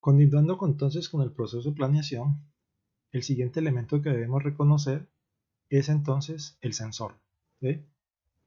Continuando entonces con el proceso de planeación, el siguiente elemento que debemos reconocer es entonces el sensor, ¿sí?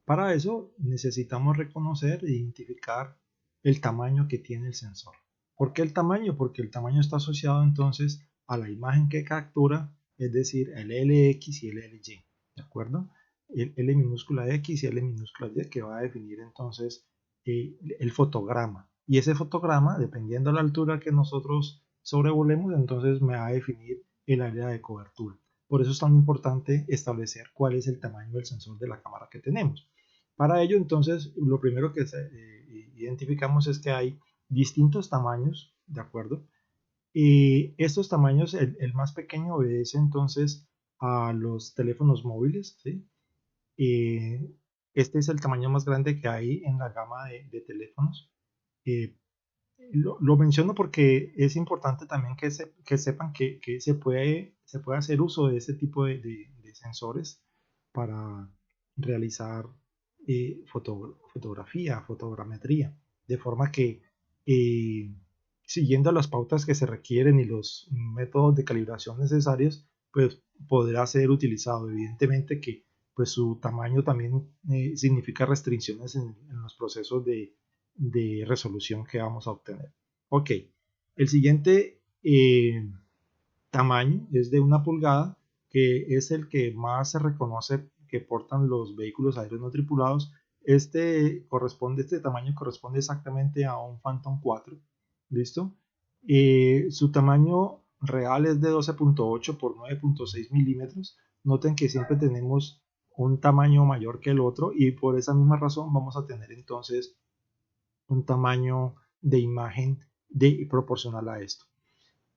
Para eso necesitamos reconocer e identificar el tamaño que tiene el sensor. ¿Por qué el tamaño? Porque el tamaño está asociado entonces a la imagen que captura, es decir, el LX y el LY, ¿de acuerdo? El L minúscula X y L minúscula Y que va a definir entonces el fotograma. Y ese fotograma, dependiendo de la altura que nosotros sobrevolemos, entonces me va a definir el área de cobertura. Por eso es tan importante establecer cuál es el tamaño del sensor de la cámara que tenemos. Para ello, entonces, lo primero que identificamos es que hay distintos tamaños, ¿de acuerdo? Y estos tamaños, el más pequeño obedece entonces a los teléfonos móviles, ¿sí? Este es el tamaño más grande que hay en la gama de teléfonos. Eh, lo menciono porque es importante también que sepan que se puede hacer uso de este tipo de sensores para realizar fotografía, fotogrametría, de forma que eh, siguiendo las pautas que se requieren y los métodos de calibración necesarios, pues podrá ser utilizado. Evidentemente que pues su tamaño también significa restricciones en los procesos de resolución que vamos a obtener. Ok, el siguiente tamaño es de 1 pulgada, que es el que más se reconoce que portan los vehículos aéreos no tripulados. Este tamaño corresponde exactamente a un Phantom 4, ¿listo? Su tamaño real es de 12.8 por 9.6 milímetros. Noten que siempre tenemos un tamaño mayor que el otro y por esa misma razón vamos a tener entonces un tamaño de imagen proporcional a esto.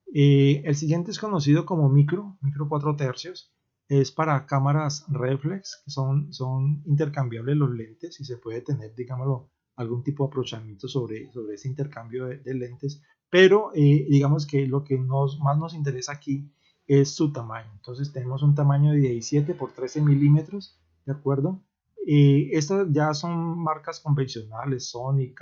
El siguiente es conocido como micro 4 tercios. Es para cámaras reflex, que son intercambiables los lentes y se puede tener, digámoslo, algún tipo de aprovechamiento sobre ese intercambio de lentes. Pero digamos que lo que más nos interesa aquí es su tamaño. Entonces tenemos un tamaño de 17 por 13 milímetros, ¿de acuerdo? Estas ya son marcas convencionales, Sony,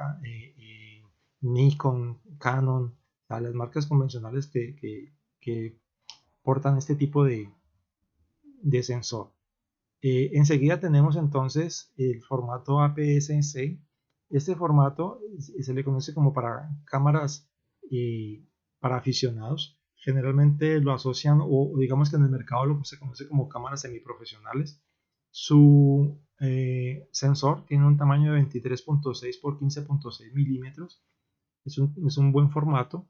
Nikon, Canon, a las marcas convencionales que portan este tipo de sensor. Enseguida tenemos entonces el formato APS-C. Este formato se le conoce como para cámaras para aficionados. Generalmente lo asocian o digamos que en el mercado lo se conoce como cámaras semiprofesionales. Su sensor tiene un tamaño de 23.6 por 15.6 milímetros. Es un buen formato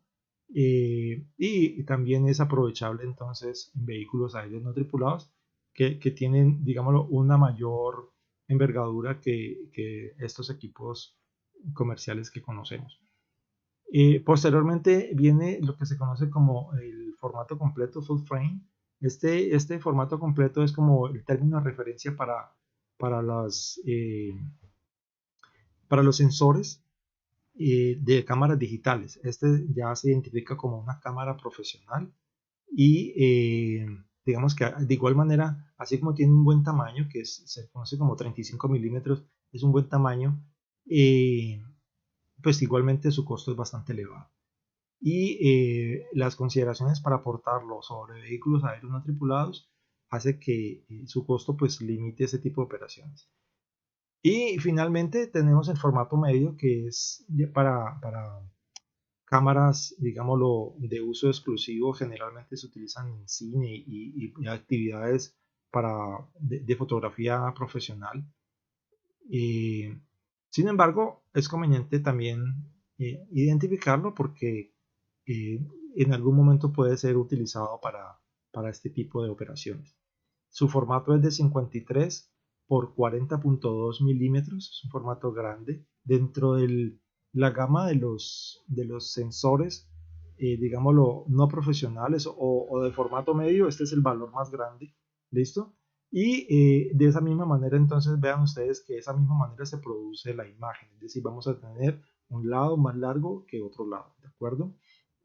y también es aprovechable entonces en vehículos aéreos no tripulados que tienen, digámoslo, una mayor envergadura que estos equipos comerciales que conocemos. Posteriormente viene lo que se conoce como el formato completo full frame. Este formato completo es como el término de referencia para, para los sensores de cámaras digitales. Este ya se identifica como una cámara profesional y digamos que de igual manera, así como tiene un buen tamaño, se conoce como 35 milímetros, es un buen tamaño, pues igualmente su costo es bastante elevado. Y las consideraciones para portarlo sobre vehículos aéreos no tripulados hace que su costo pues limite ese tipo de operaciones. Y finalmente tenemos el formato medio que es para cámaras, digámoslo, de uso exclusivo. Generalmente se utilizan en cine y actividades de fotografía profesional. Sin embargo, es conveniente también identificarlo porque en algún momento puede ser utilizado para este tipo de operaciones. Su formato es de 53 por 40.2 milímetros, es un formato grande. Dentro de la gama de los sensores, digámoslo, no profesionales o de formato medio, este es el valor más grande. ¿Listo? Y de esa misma manera, entonces vean ustedes que de esa misma manera se produce la imagen. Es decir, vamos a tener un lado más largo que otro lado. ¿De acuerdo?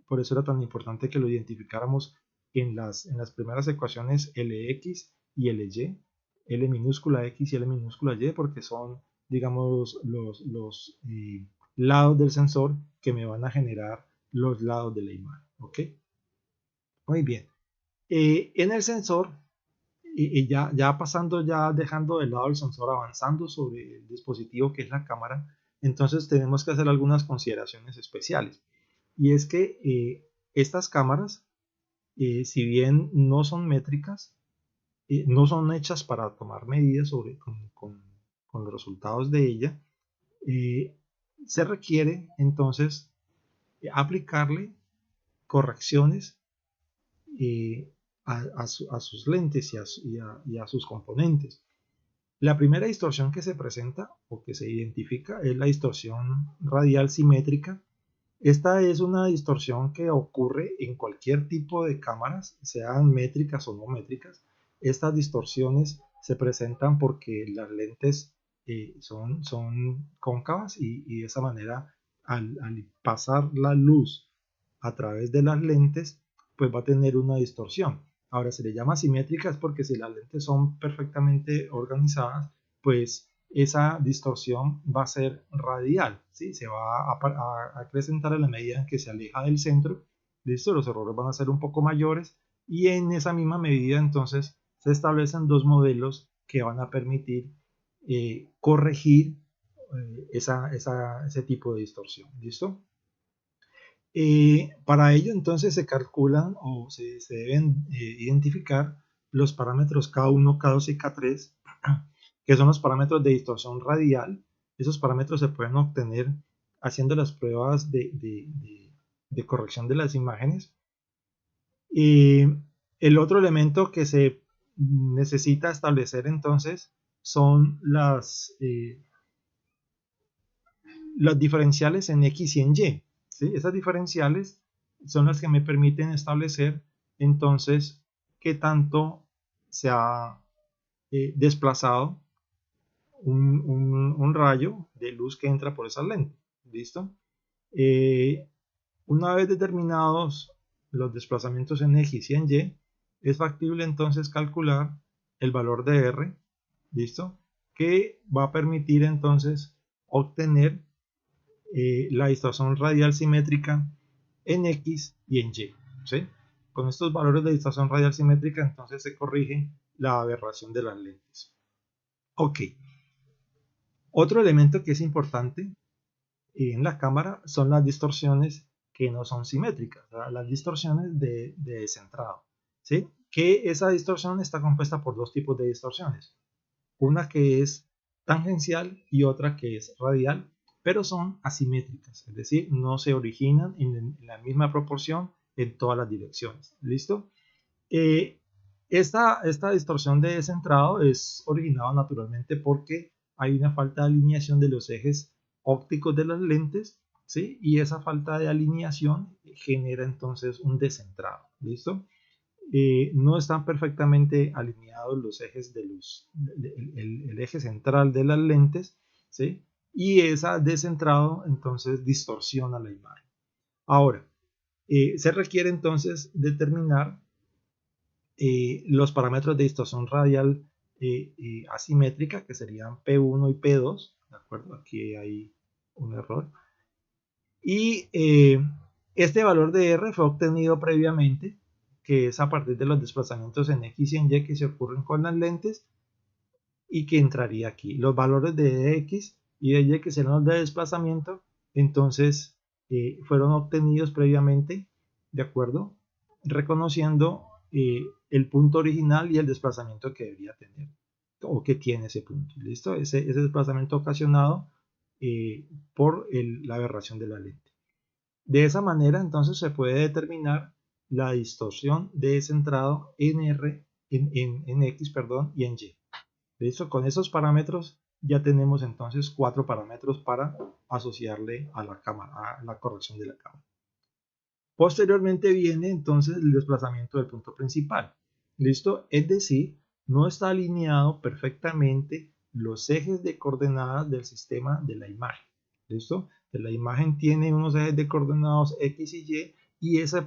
Por eso era tan importante que lo identificáramos en las primeras ecuaciones LX y LY, L minúscula X y L minúscula Y, porque son, digamos, los lados del sensor que me van a generar los lados de la imagen. ¿Ok? Muy bien. En el sensor, ya pasando, ya dejando de lado el sensor, avanzando sobre el dispositivo que es la cámara, entonces tenemos que hacer algunas consideraciones especiales. Y es que estas cámaras, si bien no son métricas, no son hechas para tomar medidas con los resultados de ella, se requiere entonces aplicarle correcciones a sus lentes y a sus componentes. La primera distorsión que se presenta o que se identifica es la distorsión radial simétrica. Esta es una distorsión que ocurre en cualquier tipo de cámaras, sean métricas o no métricas. Estas distorsiones se presentan porque las lentes son cóncavas y de esa manera al pasar la luz a través de las lentes, pues va a tener una distorsión. Ahora se le llama simétrica es porque si las lentes son perfectamente organizadas, pues esa distorsión va a ser radial, ¿sí? Se va a acrecentar a la medida en que se aleja del centro. ¿Listo? Los errores van a ser un poco mayores y en esa misma medida entonces se establecen dos modelos que van a permitir corregir ese tipo de distorsión. ¿Listo? Para ello entonces se calculan o se deben identificar los parámetros K1, K2 y K3, que son los parámetros de distorsión radial. Esos parámetros se pueden obtener haciendo las pruebas de corrección de las imágenes. El otro elemento que se necesita establecer entonces son las diferenciales en X y en Y. ¿Sí? Esas diferenciales son las que me permiten establecer entonces qué tanto se ha desplazado un rayo de luz que entra por esa lente. ¿Listo? Una vez determinados los desplazamientos en X y en Y, es factible entonces calcular el valor de R, ¿listo? Que va a permitir entonces obtener la distorsión radial simétrica en X y en Y, ¿sí? Con estos valores de distorsión radial simétrica entonces se corrige la aberración de las lentes. Ok. Otro elemento que es importante en la cámara son las distorsiones que no son simétricas, ¿verdad? Las distorsiones de descentrado, ¿sí? Que esa distorsión está compuesta por dos tipos de distorsiones. Una que es tangencial y otra que es radial, pero son asimétricas, es decir, no se originan en la misma proporción en todas las direcciones. ¿Listo? Esta distorsión de descentrado es originada naturalmente porque hay una falta de alineación de los ejes ópticos de las lentes, ¿sí? Y esa falta de alineación genera entonces un descentrado. ¿Listo? No están perfectamente alineados los ejes el eje central de las lentes, ¿sí? Y esa descentrado entonces distorsiona la imagen. Ahora, se requiere entonces determinar los parámetros de distorsión radial asimétrica, que serían P1 y P2, ¿de acuerdo? Aquí hay un error. Y este valor de R fue obtenido previamente, que es a partir de los desplazamientos en X y en Y que se ocurren con las lentes y que entraría aquí. Los valores de X y de Y que serán los de desplazamiento, entonces fueron obtenidos previamente, ¿de acuerdo? Reconociendo el punto original y el desplazamiento que debería tener o que tiene ese punto. ¿Listo? Ese desplazamiento ocasionado por la aberración de la lente. De esa manera entonces se puede determinar la distorsión de descentrado en X, perdón, y en Y. ¿Listo? Con esos parámetros ya tenemos entonces 4 parámetros para asociarle a la cámara, a la corrección de la cámara. Posteriormente viene entonces el desplazamiento del punto principal. ¿Listo? Es decir, no está alineado perfectamente los ejes de coordenadas del sistema de la imagen. ¿Listo? La imagen tiene unos ejes de coordenadas X y Y ese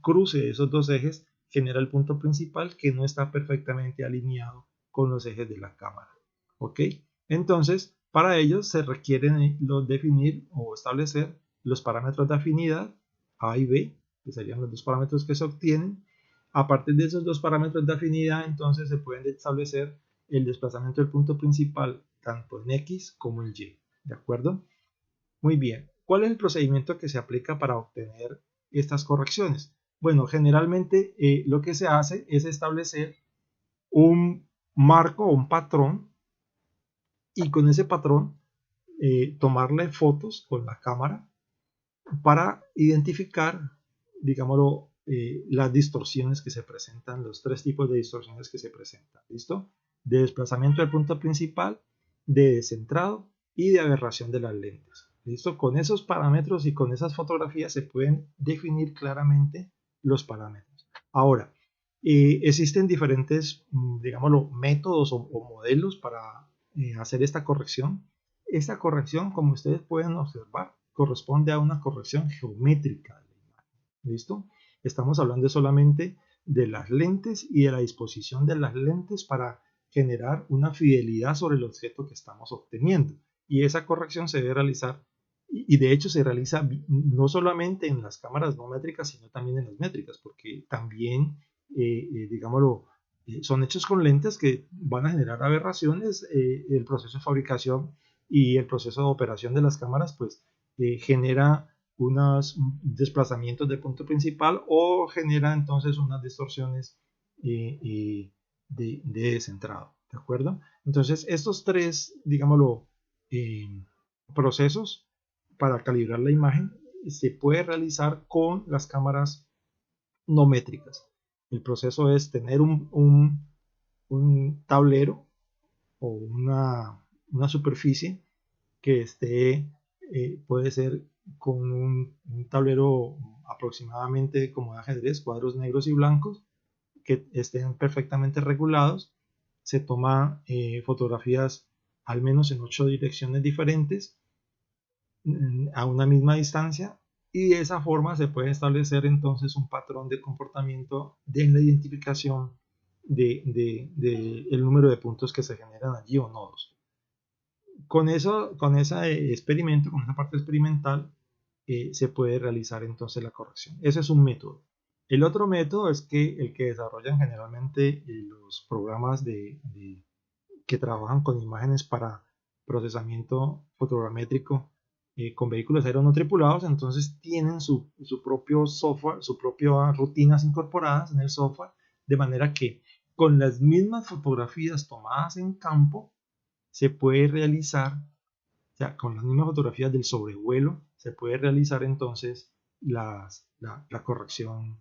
cruce de esos dos ejes genera el punto principal que no está perfectamente alineado con los ejes de la cámara. ¿Ok? Entonces, para ello se requieren definir o establecer los parámetros de afinidad A y B, que serían los dos parámetros que se obtienen. A partir de esos dos parámetros de afinidad, entonces se pueden establecer el desplazamiento del punto principal tanto en X como en Y. ¿De acuerdo? Muy bien. ¿Cuál es el procedimiento que se aplica para obtener estas correcciones? Bueno, generalmente lo que se hace es establecer un marco o un patrón y con ese patrón tomarle fotos con la cámara para identificar, digámoslo, las distorsiones que se presentan, los tres tipos de distorsiones que se presentan. ¿Listo? De desplazamiento del punto principal, de descentrado y de aberración de las lentes. ¿Listo? Con esos parámetros y con esas fotografías se pueden definir claramente los parámetros. Ahora, existen diferentes, digámoslo, métodos o modelos para hacer esta corrección. Esta corrección, como ustedes pueden observar, corresponde a una corrección geométrica de la imagen. ¿Listo? Estamos hablando solamente de las lentes y de la disposición de las lentes para generar una fidelidad sobre el objeto que estamos obteniendo. Y esa corrección se debe realizar, y de hecho se realiza no solamente en las cámaras no métricas, sino también en las métricas, porque también, digámoslo, son hechos con lentes que van a generar aberraciones. El proceso de fabricación y el proceso de operación de las cámaras pues genera unos desplazamientos de punto principal o genera entonces unas distorsiones de descentrado, ¿de acuerdo? Entonces estos tres, digámoslo, procesos para calibrar la imagen se puede realizar con las cámaras no métricas. El proceso es tener un tablero o una superficie que esté, puede ser con un tablero aproximadamente como de ajedrez, cuadros negros y blancos, que estén perfectamente regulados. Se toma fotografías al menos en 8 direcciones diferentes a una misma distancia y de esa forma se puede establecer entonces un patrón de comportamiento de la identificación el número de puntos que se generan allí o nodos. Con ese experimento, con esa parte experimental, se puede realizar entonces la corrección. Ese es un método. El otro método es que el que desarrollan generalmente los programas que trabajan con imágenes para procesamiento fotogramétrico con vehículos aéreos no tripulados, entonces tienen su propio software, sus propias rutinas incorporadas en el software, de manera que con las mismas fotografías tomadas en campo, se puede realizar, o sea, con las mismas fotografías del sobrevuelo, se puede realizar entonces la corrección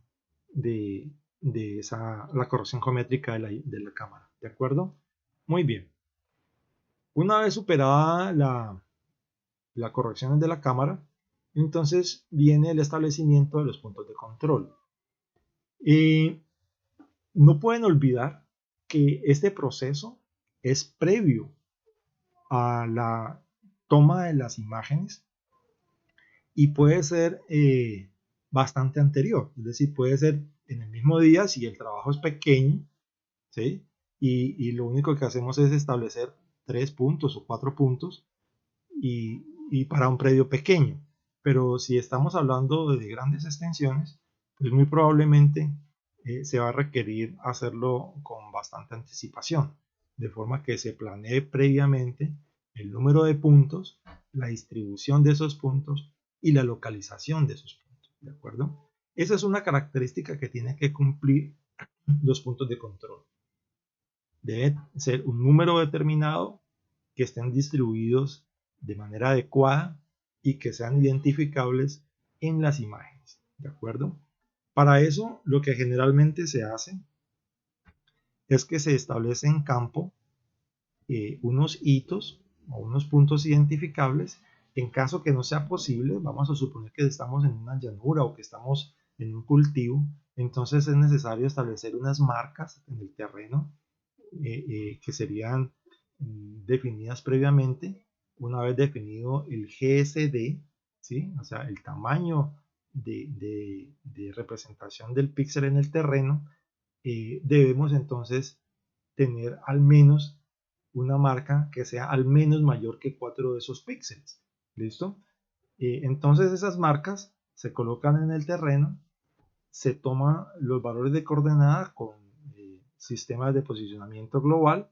la corrección geométrica de la cámara, ¿de acuerdo? Muy bien. Una vez superada la corrección de la cámara, entonces viene el establecimiento de los puntos de control. No pueden olvidar que este proceso es previo a la toma de las imágenes y puede ser bastante anterior, es decir, puede ser en el mismo día si el trabajo es pequeño, ¿sí? Y lo único que hacemos es establecer 3 puntos o 4 puntos y para un predio pequeño. Pero si estamos hablando de grandes extensiones, pues muy probablemente se va a requerir hacerlo con bastante anticipación, de forma que se planee previamente el número de puntos, la distribución de esos puntos y la localización de esos puntos, ¿de acuerdo? Esa es una característica que tiene que cumplir los puntos de control. Debe ser un número determinado, que estén distribuidos de manera adecuada y que sean identificables en las imágenes, ¿de acuerdo? Para eso, lo que generalmente se hace es que se establece en campo unos hitos o unos puntos identificables. En caso que no sea posible, vamos a suponer que estamos en una llanura o que estamos en un cultivo, entonces es necesario establecer unas marcas en el terreno que serían definidas previamente. Una vez definido el GSD, ¿sí? O sea, el tamaño de representación del píxel en el terreno, debemos entonces tener al menos una marca que sea al menos mayor que 4 de esos píxeles. ¿Listo? Entonces esas marcas se colocan en el terreno, se toman los valores de coordenada con sistemas de posicionamiento global,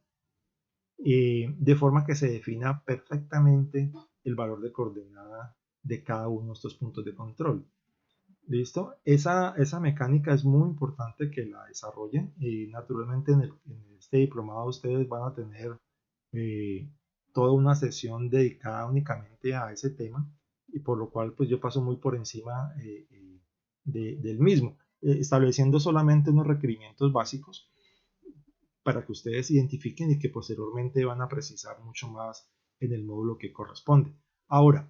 de forma que se defina perfectamente el valor de coordenada de cada uno de estos puntos de control. ¿Listo? Esa mecánica es muy importante que la desarrollen, y naturalmente en este diplomado ustedes van a tener toda una sesión dedicada únicamente a ese tema, y por lo cual pues yo paso muy por encima del mismo, estableciendo solamente unos requerimientos básicos para que ustedes identifiquen y que posteriormente van a precisar mucho más en el módulo que corresponde. Ahora,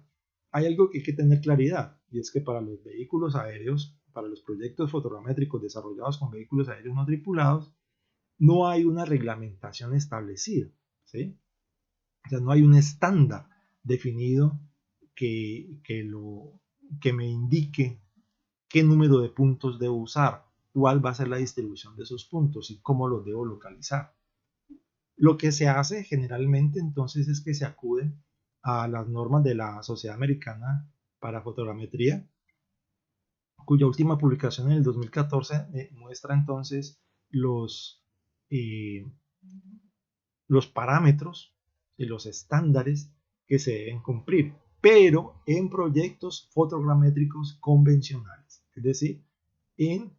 hay algo que hay que tener claridad, y es que para los vehículos aéreos, para los proyectos fotogramétricos desarrollados con vehículos aéreos no tripulados, no hay una reglamentación establecida, ¿sí? O sea, no hay un estándar definido que me indique qué número de puntos debo usar, cuál va a ser la distribución de esos puntos y cómo los debo localizar. Lo que se hace generalmente entonces es que se acude a las normas de la Sociedad Americana para Fotogrametría, cuya última publicación en el 2014 muestra entonces eh, los parámetros y los estándares que se deben cumplir, pero en proyectos fotogramétricos convencionales, es decir, en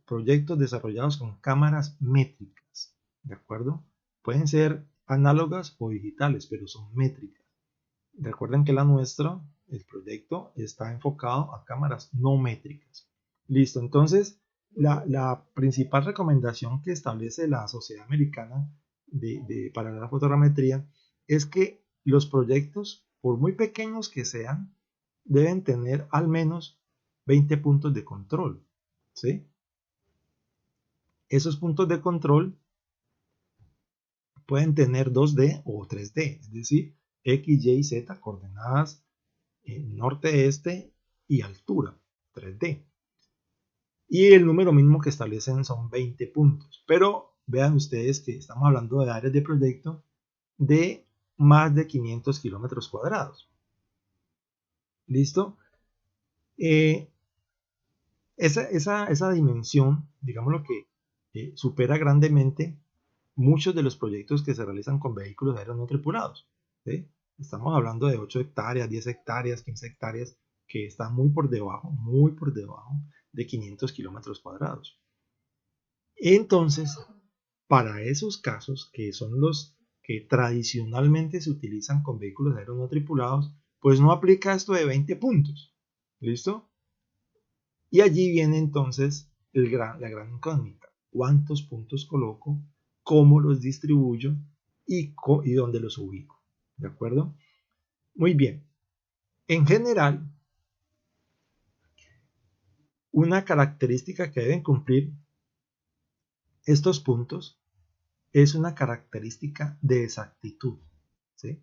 proyectos desarrollados con cámaras métricas, ¿de acuerdo? Pueden ser análogas o digitales, pero son métricas. Recuerden que la nuestra, el proyecto, está enfocado a cámaras no métricas. Listo, entonces la principal recomendación que establece la Sociedad Americana para la fotogrametría es que los proyectos, por muy pequeños que sean, deben tener al menos 20 puntos de control, ¿sí? Esos puntos de control pueden tener 2D o 3D, es decir, X, Y, Z, coordenadas norte, este y altura, 3D. Y el número mínimo que establecen son 20 puntos. Pero vean ustedes que estamos hablando de áreas de proyecto de más de 500 kilómetros cuadrados. ¿Listo? Esa dimensión, digamos lo que supera grandemente muchos de los proyectos que se realizan con vehículos aéreos no tripulados, ¿sí? Estamos hablando de 8 hectáreas, 10 hectáreas, 15 hectáreas, que están muy por debajo de 500 kilómetros cuadrados. Entonces, para esos casos, que son los que tradicionalmente se utilizan con vehículos aéreos no tripulados, pues no aplica esto de 20 puntos. ¿Listo? Y allí viene entonces la gran incógnita. ¿Cuántos puntos coloco? ¿Cómo los distribuyo? Y dónde los ubico. ¿De acuerdo? Muy bien. En general, una característica que deben cumplir estos puntos es una característica de exactitud, ¿sí?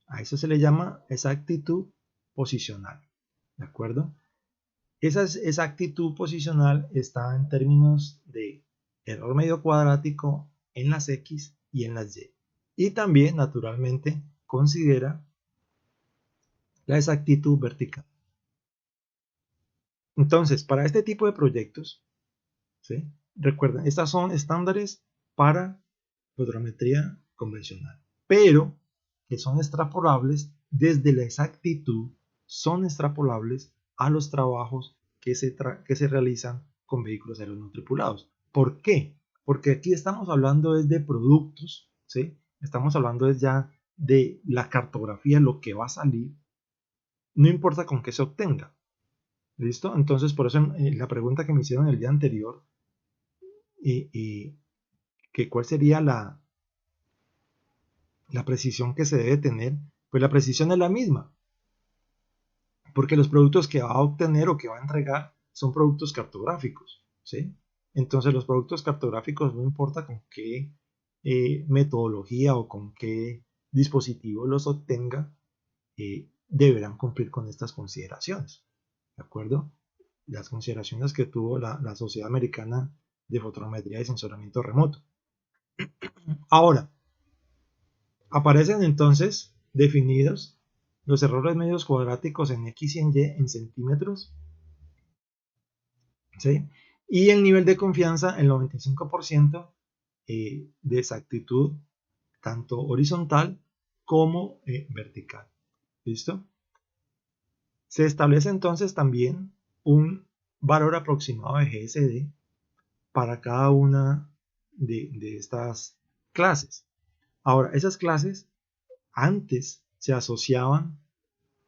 A eso se le llama exactitud posicional. ¿De acuerdo? Esa exactitud posicional está en términos de error medio cuadrático en las X y en las Y. Y también, naturalmente, considera la exactitud vertical. Entonces, para este tipo de proyectos, ¿sí? Recuerden, estas son estándares para fotogrametría convencional, pero que son extrapolables desde la exactitud, son extrapolables a los trabajos que se realizan con vehículos aéreos no tripulados. ¿Por qué? Porque aquí estamos hablando de productos, ¿sí? Estamos hablando ya de la cartografía, lo que va a salir, no importa con qué se obtenga. ¿Listo? Entonces, por eso la pregunta que me hicieron el día anterior, que cuál sería la precisión que se debe tener, pues la precisión es la misma, porque los productos que va a obtener o que va a entregar son productos cartográficos, ¿sí? Entonces los productos cartográficos, no importa con qué metodología o con qué dispositivo los obtenga, deberán cumplir con estas consideraciones, ¿de acuerdo? Las consideraciones que tuvo la Sociedad Americana de Fotogrametría y Sensoramiento Remoto. Ahora, aparecen entonces definidos los errores medios cuadráticos en X y en Y en centímetros, ¿sí? Y el nivel de confianza, el 95% de exactitud, tanto horizontal como vertical. ¿Listo? Se establece entonces también un valor aproximado de GSD para cada una de estas clases. Ahora, esas clases antes se asociaban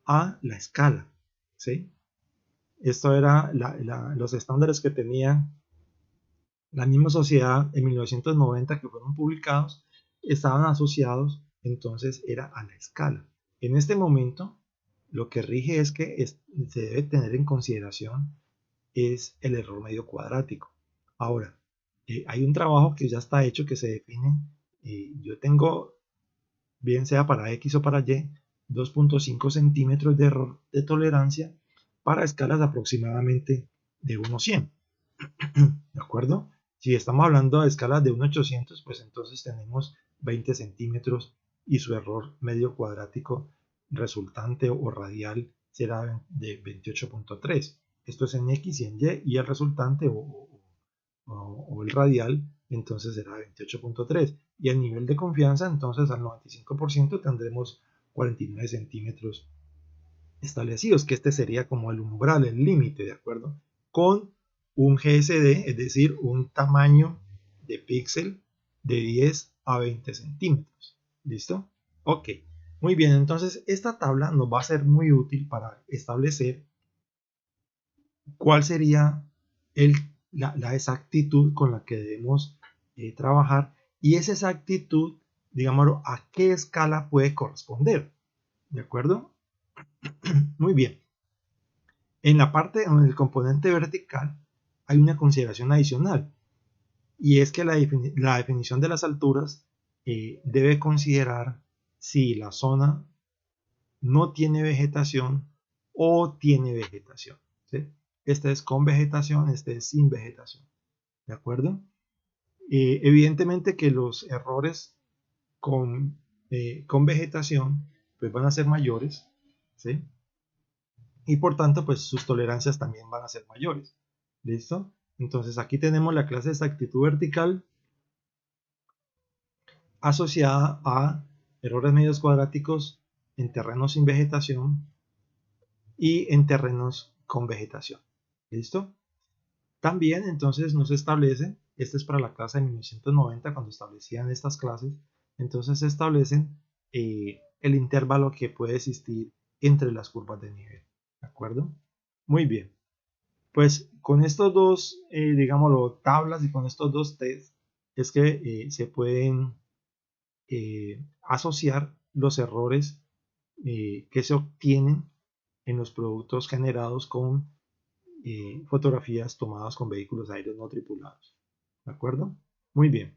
a la escala, ¿sí? Esto era los estándares que tenía la misma sociedad en 1990 que fueron publicados, estaban asociados entonces era a la escala. En este momento, lo que rige es que se debe tener en consideración es el error medio cuadrático. Ahora, hay un trabajo que ya está hecho que se define, yo tengo, bien sea para X o para Y, 2.5 centímetros de error de tolerancia para escalas aproximadamente de 1 a 100. ¿De acuerdo? Si estamos hablando de escalas de 1 a 800, pues entonces tenemos 20 centímetros y su error medio cuadrático resultante o radial será de 28.3. Esto es en X y en Y el resultante o el radial entonces será 28.3. Y el nivel de confianza entonces al 95% tendremos 49 centímetros establecidos, que este sería como el umbral, el límite, ¿de acuerdo? Con un GSD, es decir, un tamaño de píxel de 10 a 20 centímetros. ¿Listo? Ok. Muy bien, entonces esta tabla nos va a ser muy útil para establecer cuál sería la exactitud con la que debemos trabajar y esa exactitud, digámoslo, a qué escala puede corresponder. ¿De acuerdo? Muy bien. En la parte, en el componente vertical, hay una consideración adicional y es que la definición de las alturas debe considerar si la zona no tiene vegetación o tiene vegetación, ¿sí? Este es con vegetación, este es sin vegetación, ¿de acuerdo? Evidentemente que los errores con vegetación pues van a ser mayores, ¿sí? Y por tanto pues sus tolerancias también van a ser mayores. ¿Listo? Entonces aquí tenemos la clase de exactitud vertical asociada a errores medios cuadráticos en terrenos sin vegetación y en terrenos con vegetación. ¿Listo? También entonces nos establece, esta es para la clase de 1990 cuando establecían estas clases, entonces se establecen el intervalo que puede existir entre las curvas de nivel. ¿De acuerdo? Muy bien. Pues con estos dos, digámoslo, tablas y con estos dos test es que se pueden asociar los errores que se obtienen en los productos generados con fotografías tomadas con vehículos aéreos no tripulados. ¿De acuerdo? Muy bien.